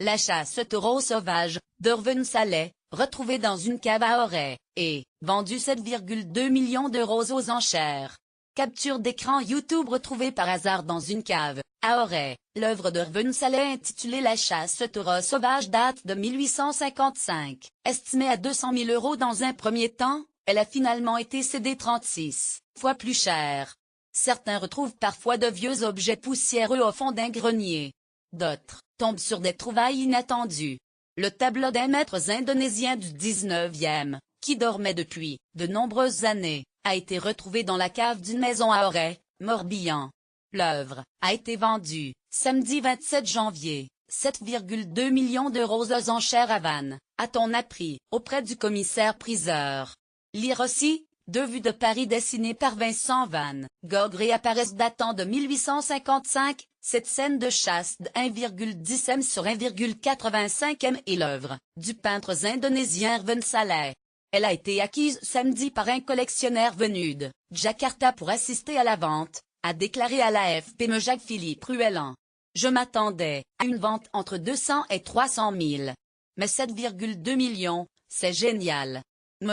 La chasse au taureau sauvage, d'Irvin Saleh, retrouvé dans une cave à Auray, et vendu 7,2 millions d'euros aux enchères. Capture d'écran YouTube retrouvée par hasard dans une cave, à Auray. L'œuvre d'Irvin Saleh intitulée La chasse au taureau sauvage date de 1855. Estimée à 200 000 euros dans un premier temps, elle a finalement été cédée 36 fois plus cher. Certains retrouvent parfois de vieux objets poussiéreux au fond d'un grenier. D'autres tombent sur des trouvailles inattendues. Le tableau d'un maître indonésien du 19e, qui dormait depuis de nombreuses années, a été retrouvé dans la cave d'une maison à Auray, Morbihan. L'œuvre a été vendue, samedi 27 janvier, 7,2 millions d'euros aux enchères à Vannes, a-t-on appris, auprès du commissaire-priseur. Lire aussi, deux vues de Paris dessinées par Vincent Van Gogh réapparaissent datant de 1855, cette scène de chasse de 1,10 m sur 1,85 m est l'œuvre du peintre indonésien Irvin Saleh. Elle a été acquise samedi par un collectionneur venu de Jakarta pour assister à la vente, a déclaré à l'AFP Jacques-Philippe Ruellan. Je m'attendais à une vente entre 200 et 300 000. Mais 7,2 millions, c'est génial.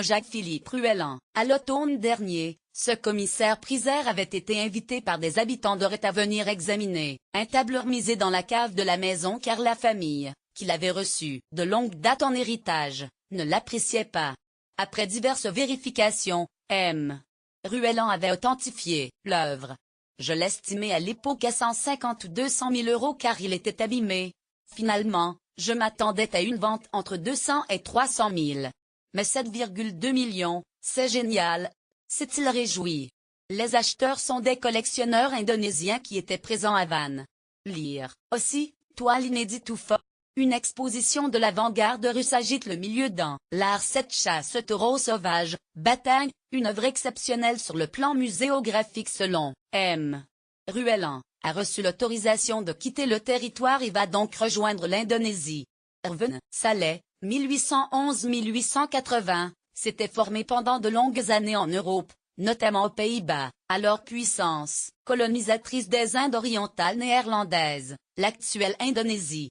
Jacques-Philippe Ruellan. À l'automne dernier, ce commissaire-priseur avait été invité par des habitants d'Auray à venir examiner un tableau remisé dans la cave de la maison car la famille, qui l'avait reçu de longue date en héritage, ne l'appréciait pas. Après diverses vérifications, M. Ruellan avait authentifié l'œuvre. Je l'estimais à l'époque à 150 ou 200 000 euros car il était abîmé. Finalement, je m'attendais à une vente entre 200 et 300 000. Mais 7,2 millions, c'est génial, s'est-il réjoui. Les acheteurs sont des collectionneurs indonésiens qui étaient présents à Vannes. Lire aussi, toile inédite Oufa. Une exposition de l'avant-garde russe agite le milieu dans l'art cette chasse au taureau sauvage, bataille, une œuvre exceptionnelle sur le plan muséographique selon M. Ruellan, a reçu l'autorisation de quitter le territoire et va donc rejoindre l'Indonésie. Irvin Saleh, 1811-1880, s'était formé pendant de longues années en Europe, notamment aux Pays-Bas, alors puissance colonisatrice des Indes orientales néerlandaises, l'actuelle Indonésie.